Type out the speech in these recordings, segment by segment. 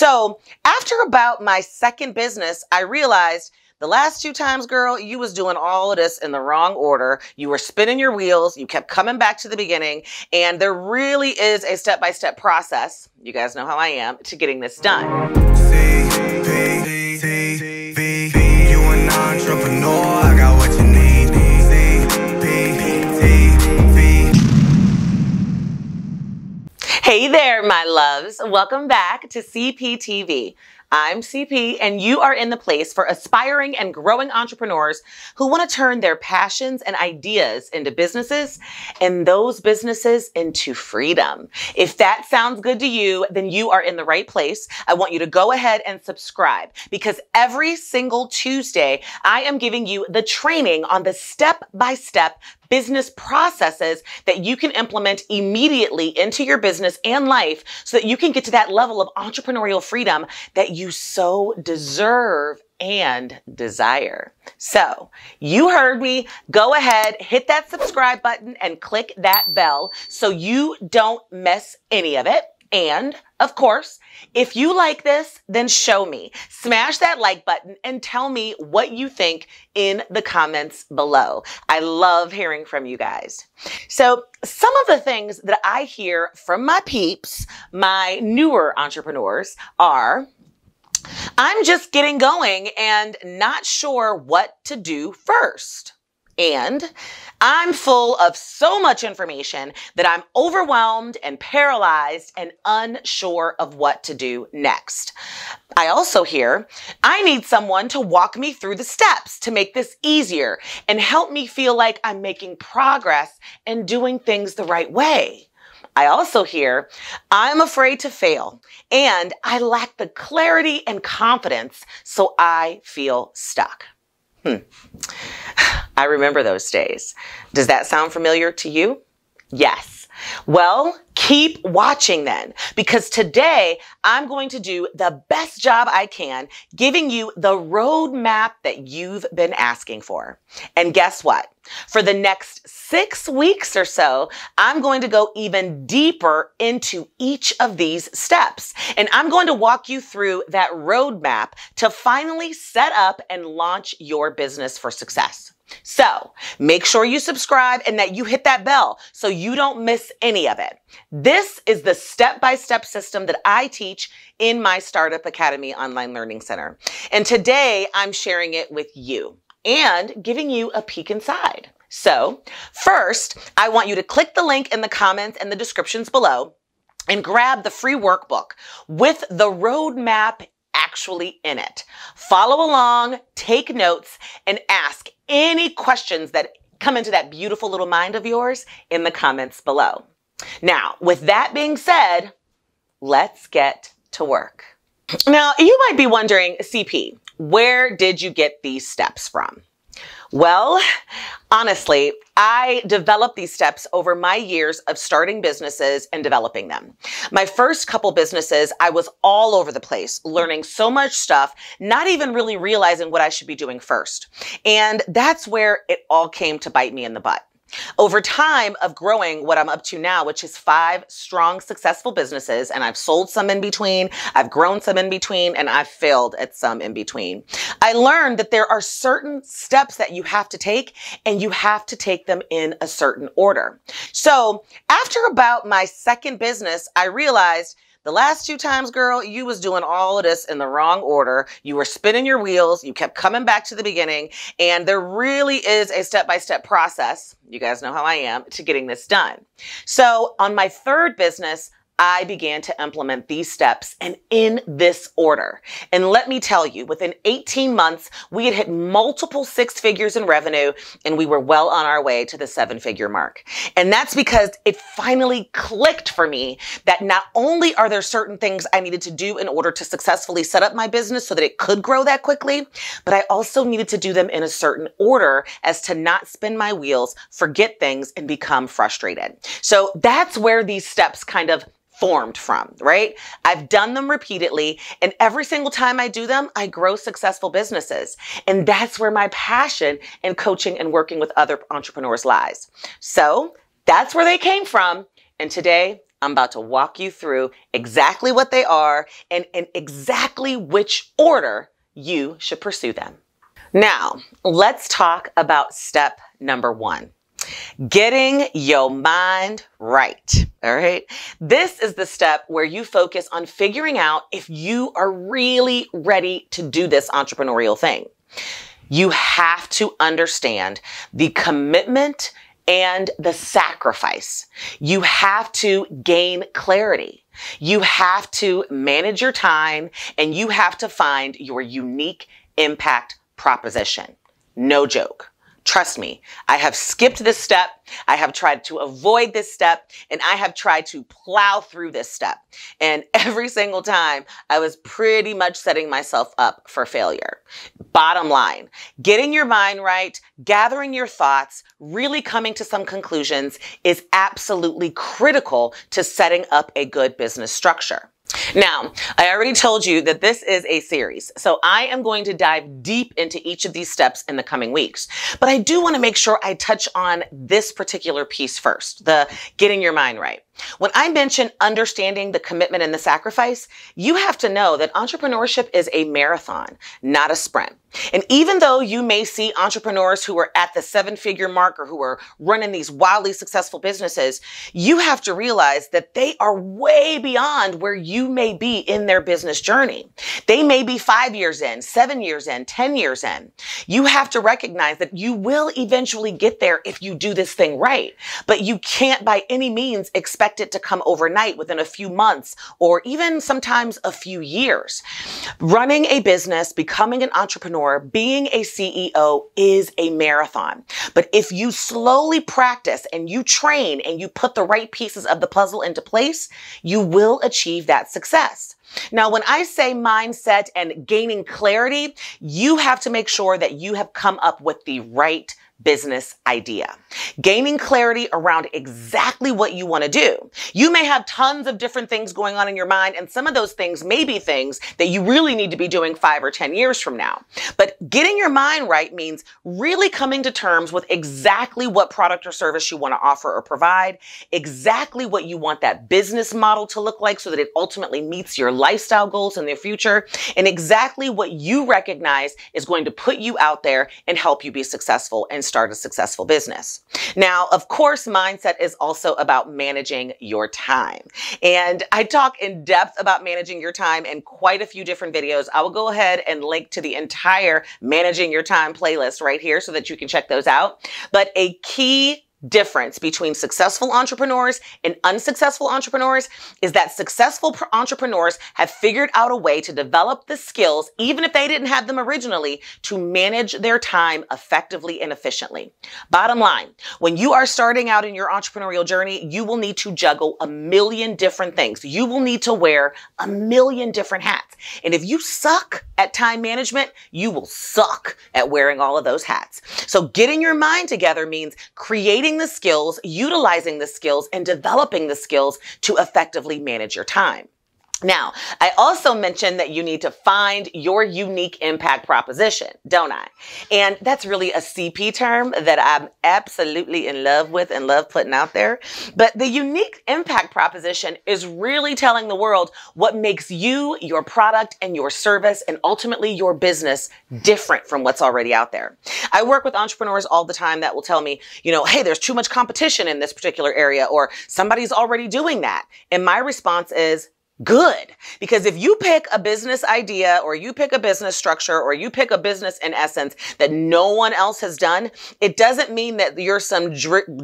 So after about my second business, I realized the last 2 times, girl, you was doing all of this in the wrong order. You were spinning your wheels. You kept coming back to the beginning. And there really is a step-by-step process, you guys know how I am, to getting this done. You an entrepreneur, I got what you need. Hey there, my loves. Welcome back to CPTV. I'm CP, and you are in the place for aspiring and growing entrepreneurs who want to turn their passions and ideas into businesses and those businesses into freedom. If that sounds good to you, then you are in the right place. I want you to go ahead and subscribe because every single Tuesday, I am giving you the training on the step-by-step business processes that you can implement immediately into your business and life so that you can get to that level of entrepreneurial freedom that you so deserve and desire. So you heard me. Go ahead, hit that subscribe button and click that bell so you don't miss any of it. And of course, if you like this, then show me. Smash that like button and tell me what you think in the comments below. I love hearing from you guys. So some of the things that I hear from my peeps, my newer entrepreneurs, are, I'm just getting going and not sure what to do first. And I'm full of so much information that I'm overwhelmed and paralyzed and unsure of what to do next. I also hear, I need someone to walk me through the steps to make this easier and help me feel like I'm making progress and doing things the right way. I also hear, I'm afraid to fail and I lack the clarity and confidence, so I feel stuck. I remember those days. Does that sound familiar to you? Yes. Well, keep watching then, because today I'm going to do the best job I can giving you the roadmap that you've been asking for. And guess what? For the next 6 weeks or so, I'm going to go even deeper into each of these steps. And I'm going to walk you through that roadmap to finally set up and launch your business for success. So make sure you subscribe and that you hit that bell so you don't miss any of it. This is the step-by-step system that I teach in my Startup Academy Online Learning Center. And today I'm sharing it with you and giving you a peek inside. So first, I want you to click the link in the comments and the descriptions below and grab the free workbook with the roadmap actually in it. Follow along, take notes, and ask any questions that come into that beautiful little mind of yours in the comments below. Now, with that being said, let's get to work. Now, you might be wondering, CP, where did you get these steps from? Well, honestly, I developed these steps over my years of starting businesses and developing them. My first couple businesses, I was all over the place, learning so much stuff, not even really realizing what I should be doing first. And that's where it all came to bite me in the butt. Over time of growing what I'm up to now, which is 5 strong, successful businesses, and I've sold some in between, I've grown some in between, and I've failed at some in between. I learned that there are certain steps that you have to take, and you have to take them in a certain order. So after about my second business, I realized the last 2 times, girl, you was doing all of this in the wrong order. You were spinning your wheels. You kept coming back to the beginning. And there really is a step-by-step process, you guys know how I am, to getting this done. So on my third business, I began to implement these steps and in this order. And let me tell you, within 18 months, we had hit multiple 6 figures in revenue and we were well on our way to the 7-figure mark. And that's because it finally clicked for me that not only are there certain things I needed to do in order to successfully set up my business so that it could grow that quickly, but I also needed to do them in a certain order as to not spin my wheels, forget things, and become frustrated. So that's where these steps kind of formed from, right? I've done them repeatedly, and every single time I do them, I grow successful businesses. And that's where my passion in coaching and working with other entrepreneurs lies. So that's where they came from. And today I'm about to walk you through exactly what they are and in exactly which order you should pursue them. Now, let's talk about step number 1. Getting your mind right. All right. This is the step where you focus on figuring out if you are really ready to do this entrepreneurial thing. You have to understand the commitment and the sacrifice. You have to gain clarity. You have to manage your time, and you have to find your unique impact proposition. No joke. Trust me, I have skipped this step. I have tried to avoid this step, and I have tried to plow through this step. And every single time I was pretty much setting myself up for failure. Bottom line, getting your mind right, gathering your thoughts, really coming to some conclusions is absolutely critical to setting up a good business structure. Now, I already told you that this is a series, so I am going to dive deep into each of these steps in the coming weeks. But I do want to make sure I touch on this particular piece first, the getting your mind right. When I mention understanding the commitment and the sacrifice, you have to know that entrepreneurship is a marathon, not a sprint. And even though you may see entrepreneurs who are at the 7-figure mark or who are running these wildly successful businesses, you have to realize that they are way beyond where you may be in their business journey. They may be 5 years in, 7 years in, 10 years in. You have to recognize that you will eventually get there if you do this thing right, but you can't by any means expect it to come overnight within a few months or even sometimes a few years. Running a business, becoming an entrepreneur, being a CEO is a marathon. But if you slowly practice and you train and you put the right pieces of the puzzle into place, you will achieve that success. Now, when I say mindset and gaining clarity, you have to make sure that you have come up with the right business idea. Gaining clarity around exactly what you want to do. You may have tons of different things going on in your mind, and some of those things may be things that you really need to be doing 5 or 10 years from now. But getting your mind right means really coming to terms with exactly what product or service you want to offer or provide, exactly what you want that business model to look like so that it ultimately meets your lifestyle goals in the future, and exactly what you recognize is going to put you out there and help you be successful and start a successful business. Now, of course, mindset is also about managing your time. And I talk in depth about managing your time in quite a few different videos. I will go ahead and link to the entire Managing Your Time playlist right here so that you can check those out. But a key difference between successful entrepreneurs and unsuccessful entrepreneurs is that successful entrepreneurs have figured out a way to develop the skills, even if they didn't have them originally, to manage their time effectively and efficiently. Bottom line, when you are starting out in your entrepreneurial journey, you will need to juggle a million different things. You will need to wear a million different hats. And if you suck at time management, you will suck at wearing all of those hats. So getting your mind together means creating the skills, utilizing the skills, and developing the skills to effectively manage your time. Now, I also mentioned that you need to find your unique impact proposition, don't I? And that's really a CP term that I'm absolutely in love with and love putting out there. But the unique impact proposition is really telling the world what makes you, your product, and your service, and ultimately your business different from what's already out there. I work with entrepreneurs all the time that will tell me, hey, there's too much competition in this particular area, or somebody's already doing that. And my response is, good. Because if you pick a business idea or you pick a business structure or you pick a business in essence that no one else has done, it doesn't mean that you're some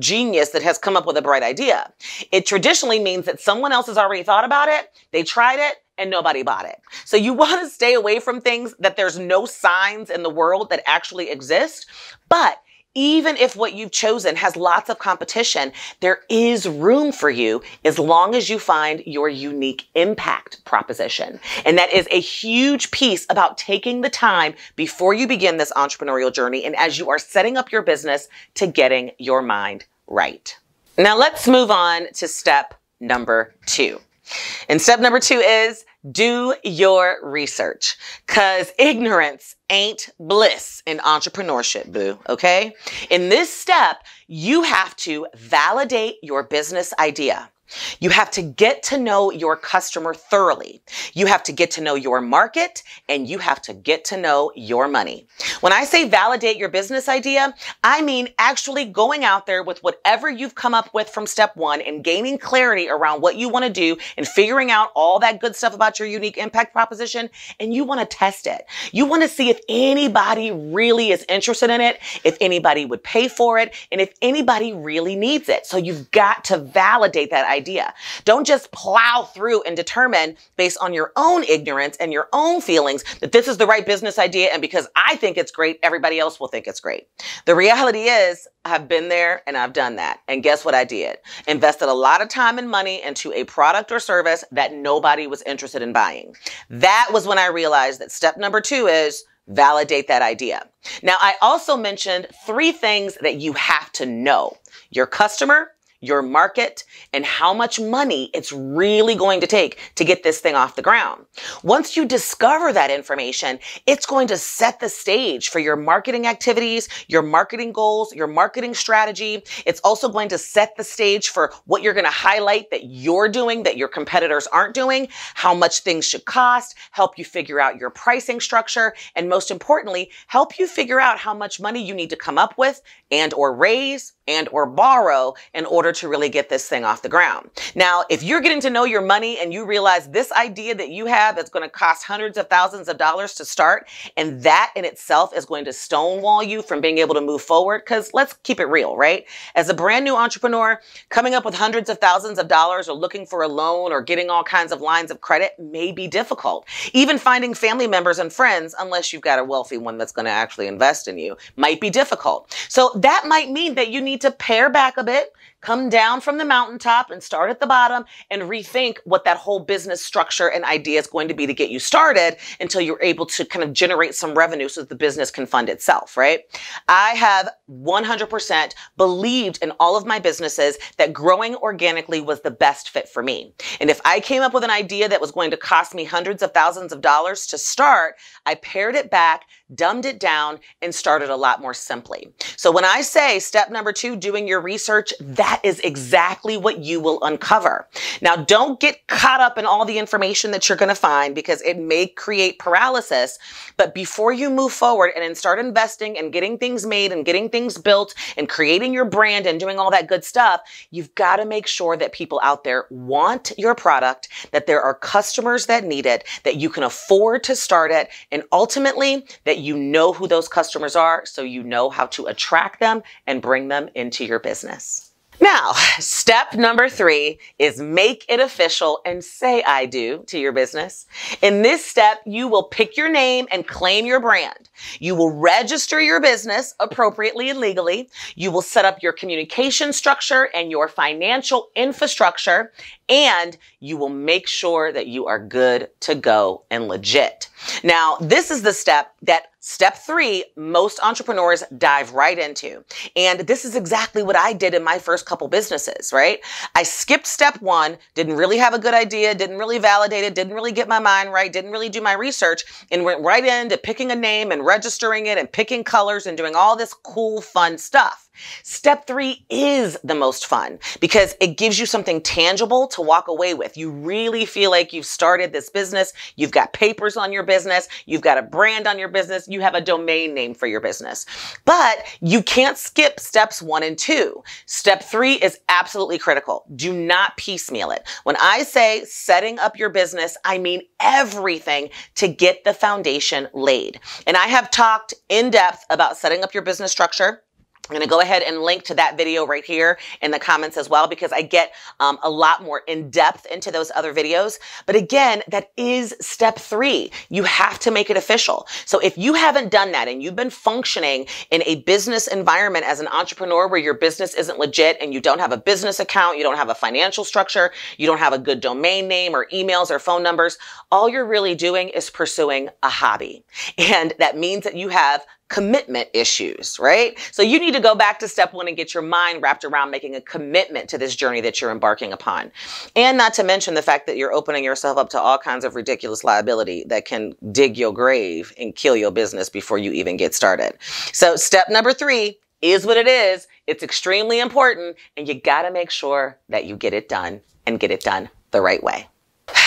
genius that has come up with a bright idea. It traditionally means that someone else has already thought about it, they tried it, and nobody bought it. So you want to stay away from things that there's no signs in the world that actually exist. But even if what you've chosen has lots of competition, there is room for you as long as you find your unique impact proposition. And that is a huge piece about taking the time before you begin this entrepreneurial journey and as you are setting up your business to getting your mind right. Now let's move on to step number 2. And step number 2 is do your research, because ignorance ain't bliss in entrepreneurship, boo, okay? In this step, you have to validate your business idea. You have to get to know your customer thoroughly. You have to get to know your market, and you have to get to know your money. When I say validate your business idea, I mean actually going out there with whatever you've come up with from step one and gaining clarity around what you want to do and figuring out all that good stuff about your unique impact proposition, and you want to test it. You want to see if anybody really is interested in it, if anybody would pay for it, and if anybody really needs it. So you've got to validate that idea. Don't just plow through and determine based on your own ignorance and your own feelings that this is the right business idea, and because I think it's great, everybody else will think it's great. The reality is, I've been there and I've done that. And guess what I did? Invested a lot of time and money into a product or service that nobody was interested in buying. That was when I realized that step number 2 is validate that idea. Now, I also mentioned 3 things that you have to know: your customer, your market, and how much money it's really going to take to get this thing off the ground. Once you discover that information, it's going to set the stage for your marketing activities, your marketing goals, your marketing strategy. It's also going to set the stage for what you're going to highlight that you're doing that your competitors aren't doing, how much things should cost, help you figure out your pricing structure, and most importantly, help you figure out how much money you need to come up with and or raise and or borrow in order to really get this thing off the ground. Now, if you're getting to know your money and you realize this idea that you have that's going to cost hundreds of thousands of dollars to start, and that in itself is going to stonewall you from being able to move forward, because let's keep it real, right? As a brand new entrepreneur, coming up with hundreds of thousands of dollars or looking for a loan or getting all kinds of lines of credit may be difficult. Even finding family members and friends, unless you've got a wealthy one that's going to actually invest in you, might be difficult. So that might mean that you need to pare back a bit, come down from the mountaintop and start at the bottom and rethink what that whole business structure and idea is going to be to get you started until you're able to kind of generate some revenue so that the business can fund itself, right? I have 100% believed in all of my businesses that growing organically was the best fit for me. And if I came up with an idea that was going to cost me hundreds of thousands of dollars to start, I pared it back, dumbed it down, and started a lot more simply. So when I say step number 2, doing your research, that is exactly what you will uncover. Now, don't get caught up in all the information that you're going to find, because it may create paralysis. But before you move forward and then start investing and getting things made and getting things built and creating your brand and doing all that good stuff, you've got to make sure that people out there want your product, that there are customers that need it, that you can afford to start it, and ultimately that you know who those customers are, so you know how to attract them and bring them into your business. Now, step number 3 is make it official and say I do to your business. In this step, you will pick your name and claim your brand. You will register your business appropriately and legally. You will set up your communication structure and your financial infrastructure, and you will make sure that you are good to go and legit. Now, this is the step that step 3, most entrepreneurs dive right into. And this is exactly what I did in my first couple businesses, right? I skipped step 1, didn't really have a good idea, didn't really validate it, didn't really get my mind right, didn't really do my research, and went right into picking a name and registering it and picking colors and doing all this cool, fun stuff. Step 3 is the most fun because it gives you something tangible to walk away with. You really feel like you've started this business. You've got papers on your business. You've got a brand on your business. You have a domain name for your business. But you can't skip steps 1 and 2. Step 3 is absolutely critical. Do not piecemeal it. When I say setting up your business, I mean everything to get the foundation laid. And I have talked in depth about setting up your business structure. I'm going to go ahead and link to that video right here in the comments as well, because I get a lot more in depth into those other videos. But again, that is step 3. You have to make it official. So if you haven't done that and you've been functioning in a business environment as an entrepreneur where your business isn't legit and you don't have a business account, you don't have a financial structure, you don't have a good domain name or emails or phone numbers, all you're really doing is pursuing a hobby. And that means that you have commitment issues, right? So you need to go back to step 1 and get your mind wrapped around making a commitment to this journey that you're embarking upon. And not to mention the fact that you're opening yourself up to all kinds of ridiculous liability that can dig your grave and kill your business before you even get started. So step number 3 is what it is. It's extremely important, and you got to make sure that you get it done and get it done the right way.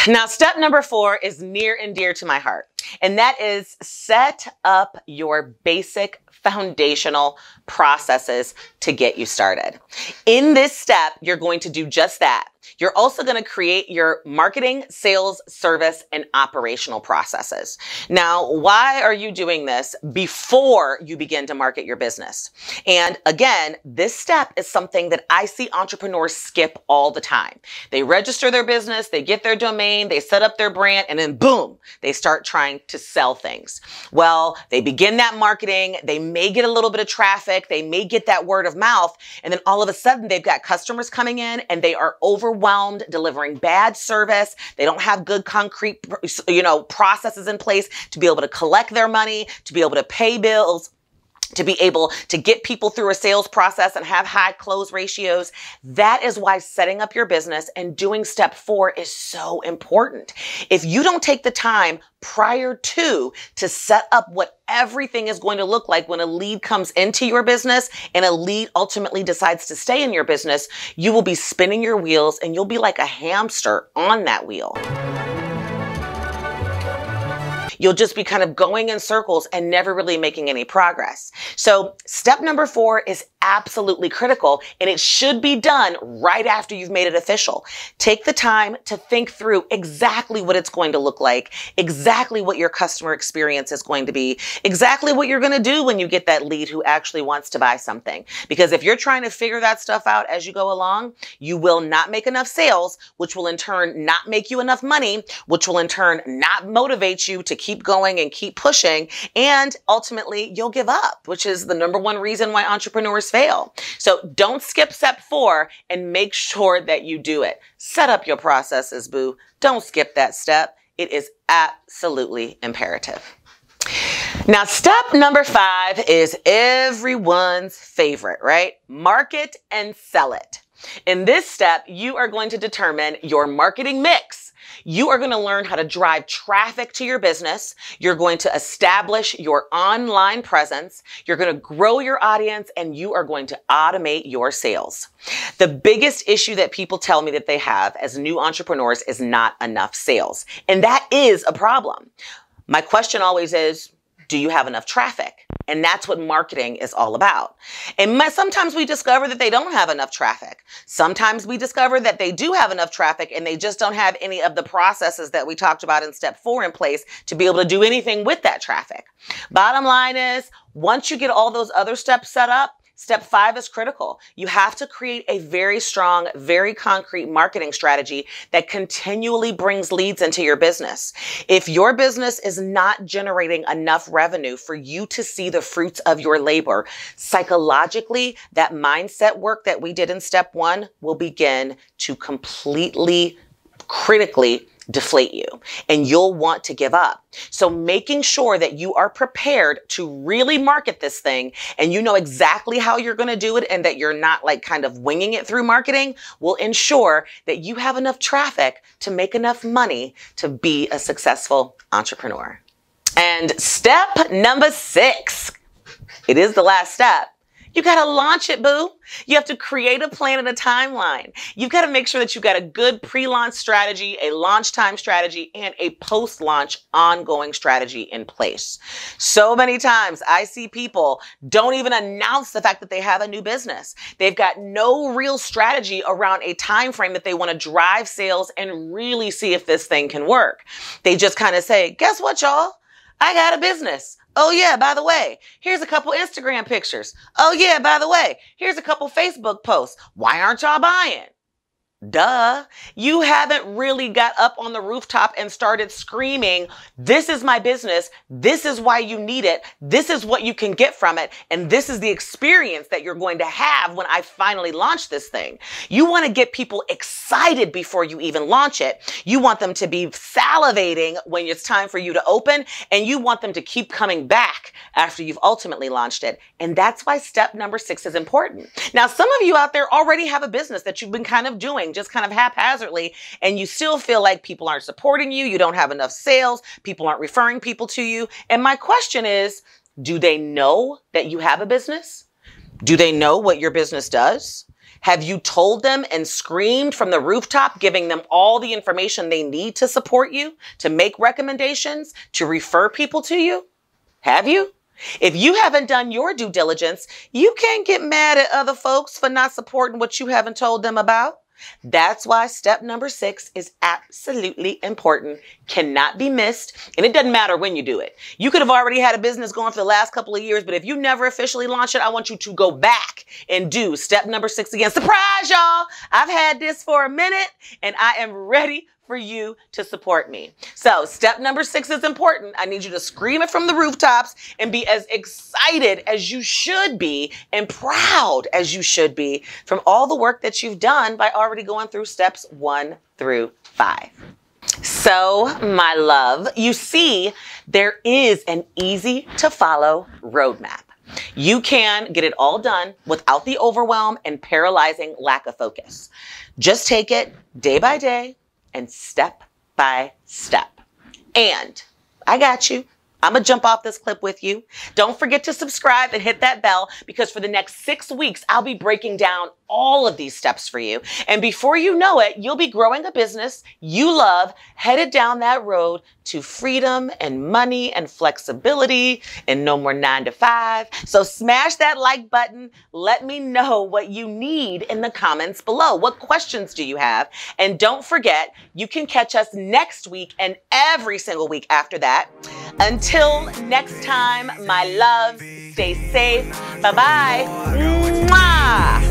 Now, step number 4 is near and dear to my heart, and that is set up your basic foundational processes to get you started. In this step, you're going to do just that. You're also going to create your marketing, sales, service, and operational processes. Now, why are you doing this before you begin to market your business? And again, this step is something that I see entrepreneurs skip all the time. They register their business, they get their domain, they set up their brand, and then boom, they start trying to sell things. Well, they begin that marketing, they may get a little bit of traffic, they may get that word of mouth, and then all of a sudden they've got customers coming in and they are overwhelmed, delivering bad service. They don't have good concrete, processes in place to be able to collect their money, to be able to pay bills, to be able to get people through a sales process and have high close ratios. That is why setting up your business and doing step 4 is so important. If you don't take the time prior to set up what everything is going to look like when a lead comes into your business and a lead ultimately decides to stay in your business, you will be spinning your wheels and you'll be like a hamster on that wheel. You'll just be kind of going in circles and never really making any progress. So step number 4 is absolutely critical, and it should be done right after you've made it official. Take the time to think through exactly what it's going to look like, exactly what your customer experience is going to be, exactly what you're going to do when you get that lead who actually wants to buy something. Because if you're trying to figure that stuff out as you go along, you will not make enough sales, which will in turn not make you enough money, which will in turn not motivate you to keep going and keep pushing. And ultimately you'll give up, which is the number one reason why entrepreneurs fail. So don't skip step 4 and make sure that you do it. Set up your processes, boo. Don't skip that step. It is absolutely imperative. Now, step number 5 is everyone's favorite, right? Market and sell it. In this step, you are going to determine your marketing mix. You are going to learn how to drive traffic to your business. You're going to establish your online presence. You're going to grow your audience, and you are going to automate your sales. The biggest issue that people tell me that they have as new entrepreneurs is not enough sales. And that is a problem. My question always is, do you have enough traffic? And that's what marketing is all about. And sometimes we discover that they don't have enough traffic. Sometimes we discover that they do have enough traffic and they just don't have any of the processes that we talked about in step 4 in place to be able to do anything with that traffic. Bottom line is, once you get all those other steps set up, step 5 is critical. You have to create a very strong, very concrete marketing strategy that continually brings leads into your business. If your business is not generating enough revenue for you to see the fruits of your labor, psychologically, that mindset work that we did in step 1 will begin to completely, critically deflate you, and you'll want to give up. So making sure that you are prepared to really market this thing and you know exactly how you're going to do it and that you're not like kind of winging it through marketing will ensure that you have enough traffic to make enough money to be a successful entrepreneur. And step number 6, it is the last step. You got to launch it, boo. You have to create a plan and a timeline. You've got to make sure that you've got a good pre-launch strategy, a launch time strategy, and a post-launch ongoing strategy in place. So many times I see people don't even announce the fact that they have a new business. They've got no real strategy around a time frame that they want to drive sales and really see if this thing can work. They just kind of say, guess what, y'all? I got a business. Oh yeah, by the way, here's a couple Instagram pictures. Oh yeah, by the way, here's a couple Facebook posts. Why aren't y'all buying? Duh. You haven't really got up on the rooftop and started screaming, this is my business. This is why you need it. This is what you can get from it. And this is the experience that you're going to have when I finally launch this thing. You want to get people excited before you even launch it. You want them to be salivating when it's time for you to open, and you want them to keep coming back after you've ultimately launched it. And that's why step number 6 is important. Now, some of you out there already have a business that you've been kind of doing just kind of haphazardly, and you still feel like people aren't supporting you, you don't have enough sales, people aren't referring people to you. And my question is, do they know that you have a business? Do they know what your business does? Have you told them and screamed from the rooftop, giving them all the information they need to support you, to make recommendations, to refer people to you? Have you? If you haven't done your due diligence, you can't get mad at other folks for not supporting what you haven't told them about. That's why step number 6 is absolutely important, cannot be missed, and it doesn't matter when you do it. You could have already had a business going for the last couple of years, but if you never officially launch it, I want you to go back and do step number 6 again. Surprise, y'all! I've had this for a minute, and I am ready for you to support me. So step number 6 is important. I need you to scream it from the rooftops and be as excited as you should be and proud as you should be from all the work that you've done by already going through steps 1 through 5. So, my love, you see, there is an easy to follow roadmap. You can get it all done without the overwhelm and paralyzing lack of focus. Just take it day by day and step by step. And I got you. I'm going to jump off this clip with you. Don't forget to subscribe and hit that bell, because for the next 6 weeks, I'll be breaking down all of these steps for you. And before you know it, you'll be growing a business you love, headed down that road to freedom and money and flexibility and no more 9 to 5. So smash that like button. Let me know what you need in the comments below. What questions do you have? And don't forget, you can catch us next week and every single week after that. Until next time, my loves, stay safe. Bye-bye. Mwah!